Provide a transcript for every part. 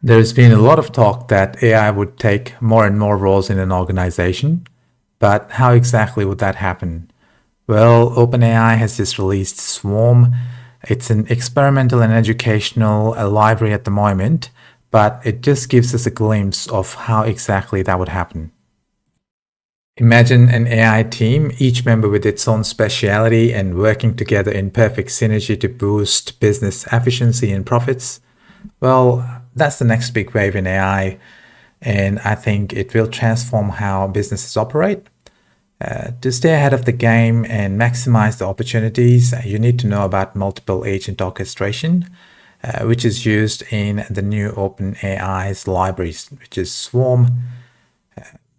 There's been a lot of talk that AI would take more and more roles in an organization, but how exactly would that happen? Well, OpenAI has just released Swarm. It's an experimental and educational library at the moment, but it just gives us a glimpse of how exactly that would happen. Imagine an AI team, each member with its own speciality and working together in perfect synergy to boost business efficiency and profits. Well, that's the next big wave in AI, and I think it will transform how businesses operate. To stay ahead of the game and maximize the opportunities, you need to know about multiple agent orchestration, which is used in the new OpenAI's libraries, which is Swarm.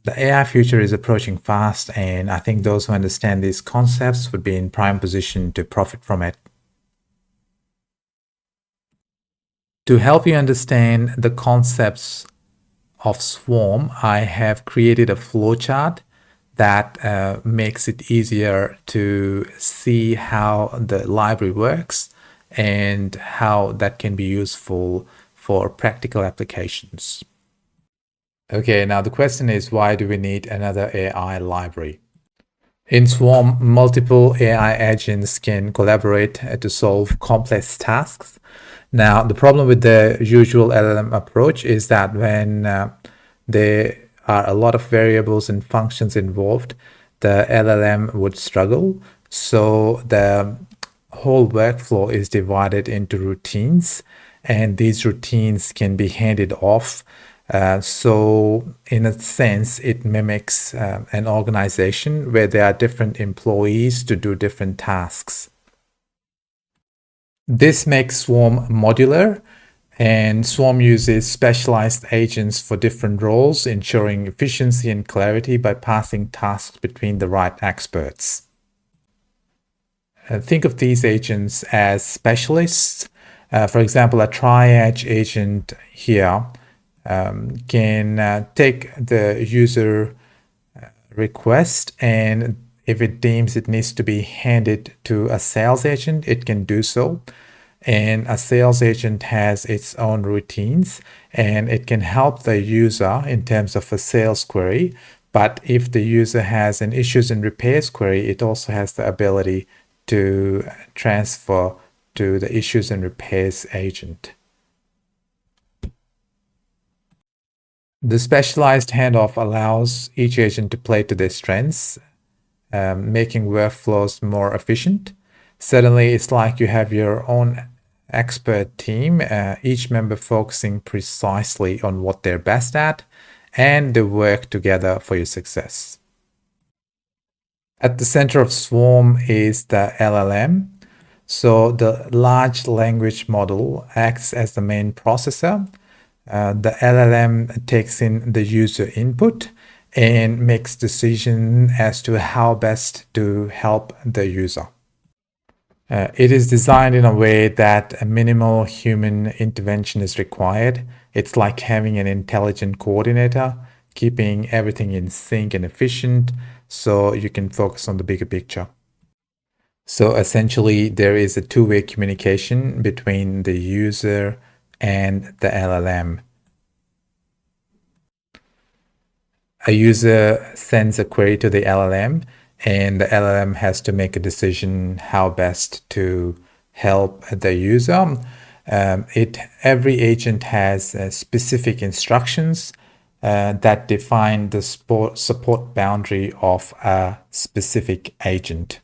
The AI future is approaching fast, and I think those who understand these concepts would be in prime position to profit from it. To help you understand the concepts of Swarm, I have created a flowchart that makes it easier to see how the library works and how that can be useful for practical applications. Okay, now the question is, why do we need another AI library? In Swarm, multiple AI agents can collaborate to solve complex tasks. Now, the problem with the usual LLM approach is that when there are a lot of variables and functions involved, the LLM would struggle. So the whole workflow is divided into routines, and these routines can be handed off. So in a sense, it mimics an organization where there are different employees to do different tasks. This makes Swarm modular, and Swarm uses specialized agents for different roles, ensuring efficiency and clarity by passing tasks between the right experts. Think of these agents as specialists. For example, a triage agent here can take the user request, and if it deems it needs to be handed to a sales agent, it can do so. And a sales agent has its own routines, and it can help the user in terms of a sales query. But if the user has an issues and repairs query, it also has the ability to transfer to the issues and repairs agent. The specialized handoff allows each agent to play to their strengths, making workflows more efficient. Suddenly, it's like you have your own expert team, each member focusing precisely on what they're best at, and they work together for your success. At the center of Swarm is the LLM. So the large language model acts as the main processor. The LLM takes in the user input and makes decision as to how best to help the user. It is designed in a way that a minimal human intervention is required. It's like having an intelligent coordinator, keeping everything in sync and efficient so you can focus on the bigger picture. So essentially, there is a two-way communication between the user and the LLM. A user sends a query to the LLM, and the LLM has to make a decision how best to help the user. Every agent has specific instructions that define the support boundary of a specific agent.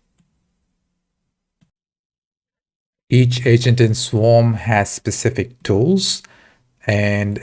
Each agent in Swarm has specific tools, and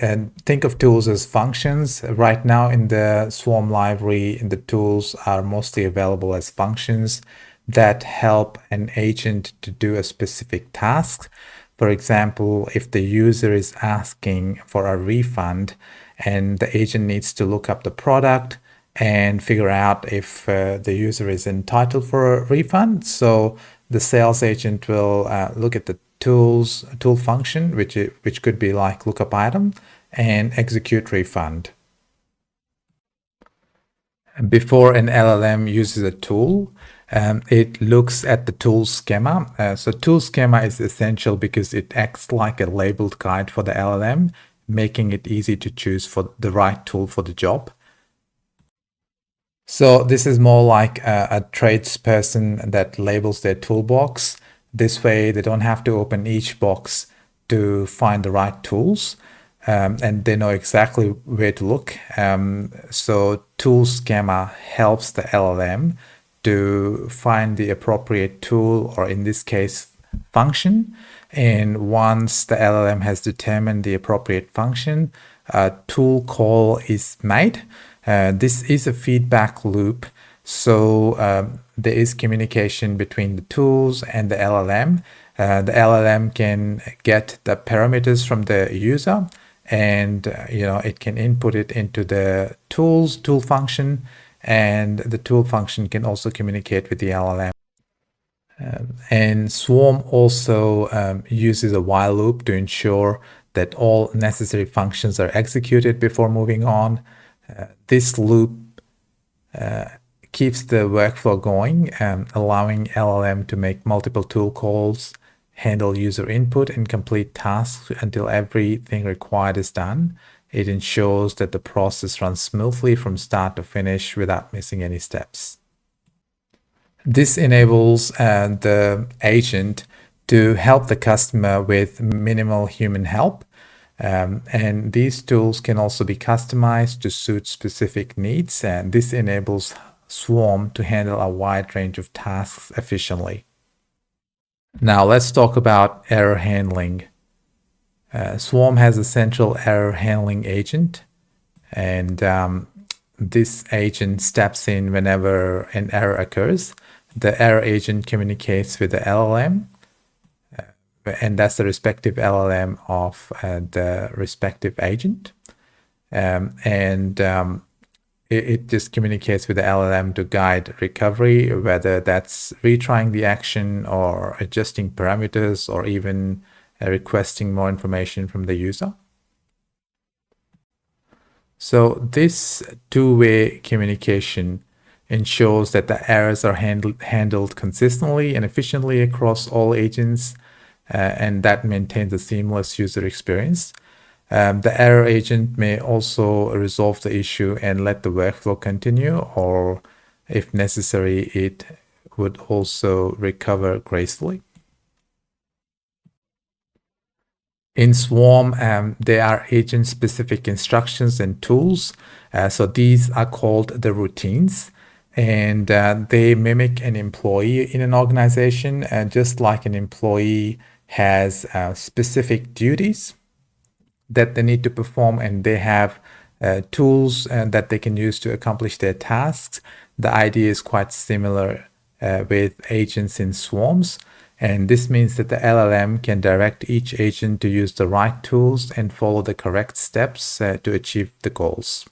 think of tools as functions. Right now in the Swarm library, the tools are mostly available as functions that help an agent to do a specific task. For example, if the user is asking for a refund and the agent needs to look up the product and figure out if the user is entitled for a refund. So the sales agent will look at the tool function, which could be like lookup item, and execute refund. Before an LLM uses a tool, it looks at the tool schema. So tool schema is essential because it acts like a labeled guide for the LLM, making it easy to choose for the right tool for the job. So this is more like a tradesperson that labels their toolbox. This way they don't have to open each box to find the right tools, and they know exactly where to look. So Tool Scammer helps the LLM to find the appropriate tool, or in this case, function. And once the LLM has determined the appropriate function, a tool call is made. This is a feedback loop. So there is communication between the tools and the LLM. The LLM can get the parameters from the user, and it can input it into the tool function, and the tool function can also communicate with the LLM. And Swarm also uses a while loop to ensure that all necessary functions are executed before moving on. This loop keeps the workflow going, allowing LLM to make multiple tool calls, handle user input, and complete tasks until everything required is done. It ensures that the process runs smoothly from start to finish without missing any steps. This enables the agent to help the customer with minimal human help. And these tools can also be customized to suit specific needs. And this enables Swarm to handle a wide range of tasks efficiently. Now let's talk about error handling. Swarm has a central error handling agent, and this agent steps in whenever an error occurs. The error agent communicates with the LLM, and that's the respective LLM of the respective agent. It just communicates with the LLM to guide recovery, whether that's retrying the action or adjusting parameters or even requesting more information from the user. So this two-way communication ensures that the errors are handled consistently and efficiently across all agents, and that maintains a seamless user experience. The error agent may also resolve the issue and let the workflow continue, or if necessary, it would also recover gracefully. In Swarm, there are agent-specific instructions and tools. So these are called the routines, and they mimic an employee in an organization, just like an employee has specific duties that they need to perform, and they have tools that they can use to accomplish their tasks. The idea is quite similar with agents in swarms, and this means that the LLM can direct each agent to use the right tools and follow the correct steps to achieve the goals.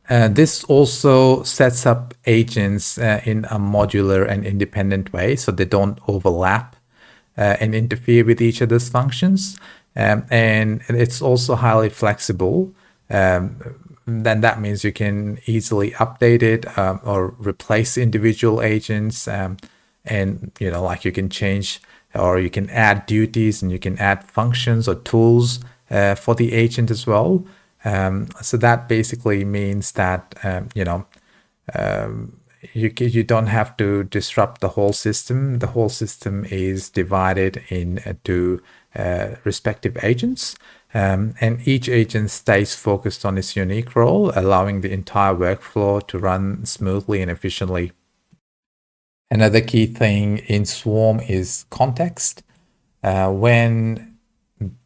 This also sets up agents in a modular and independent way, so they don't overlap and interfere with each other's functions. And it's also highly flexible. Then that means you can easily update it or replace individual agents. And like you can change, or you can add duties, and you can add functions or tools for the agent as well. So that basically means that you don't have to disrupt the whole system. The whole system is divided into respective agents, and each agent stays focused on its unique role, allowing the entire workflow to run smoothly and efficiently. Another key thing in Swarm is context. When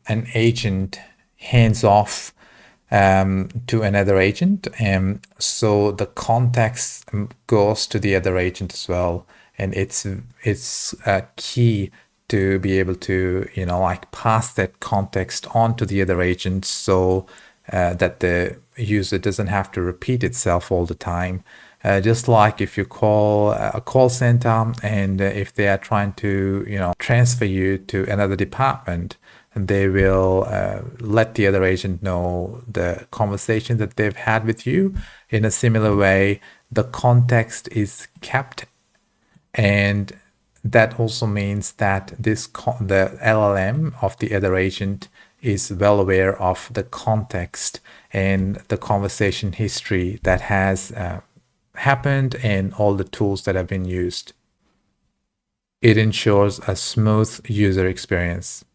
an agent hands off to another agent, so the context goes to the other agent as well, and it's key to be able to pass that context on to the other agent, so that the user doesn't have to repeat itself all the time. Just like if you call a call center, and if they are trying to transfer you to another department, and they will let the other agent know the conversation that they've had with you. In a similar way, the context is kept, and that also means that the LLM of the other agent is well aware of the context and the conversation history that has happened and all the tools that have been used. It ensures a smooth user experience.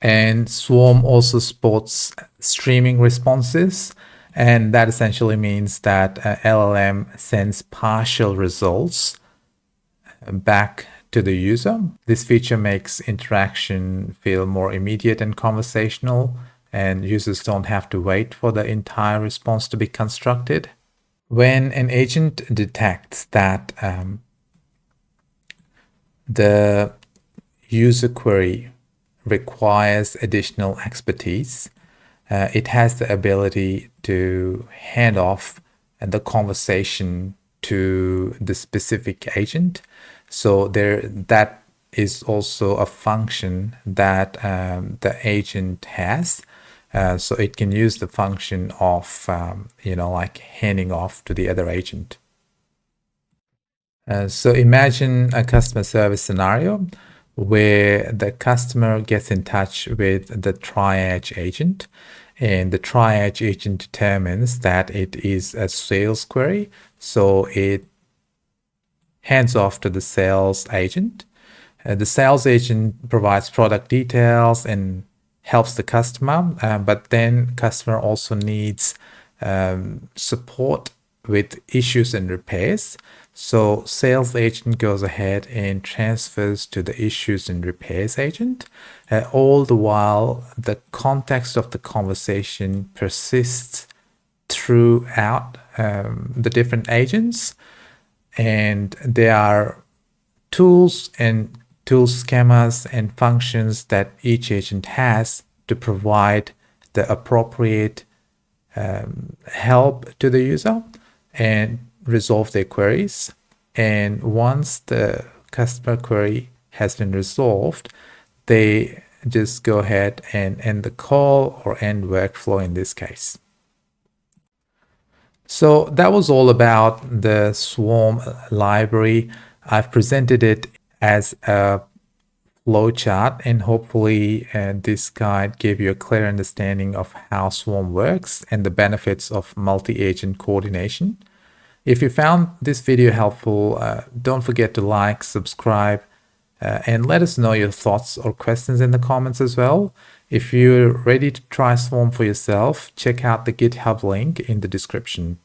And Swarm also supports streaming responses, and that essentially means that LLM sends partial results back to the user. This feature makes interaction feel more immediate and conversational, and users don't have to wait for the entire response to be constructed. When an agent detects that the user query requires additional expertise, it has the ability to hand off the conversation to the specific agent. So that is also a function that the agent has. So it can use the function of, like handing off to the other agent. So imagine a customer service scenario where the customer gets in touch with the triage agent, and the triage agent determines that it is a sales query. So it hands off to the sales agent. The sales agent provides product details and helps the customer, but then customer also needs support with issues and repairs. So sales agent goes ahead and transfers to the issues and repairs agent. All the while, the context of the conversation persists throughout the different agents, and there are tools and tool schemas and functions that each agent has to provide the appropriate help to the user and resolve their queries. And once the customer query has been resolved, they just go ahead and end the call or end workflow in this case. So that was all about the Swarm library. I've presented it as a flowchart, and hopefully this guide gave you a clear understanding of how Swarm works and the benefits of multi-agent coordination. If you found this video helpful, don't forget to like, subscribe, and let us know your thoughts or questions in the comments as well. If you're ready to try Swarm for yourself, check out the GitHub link in the description.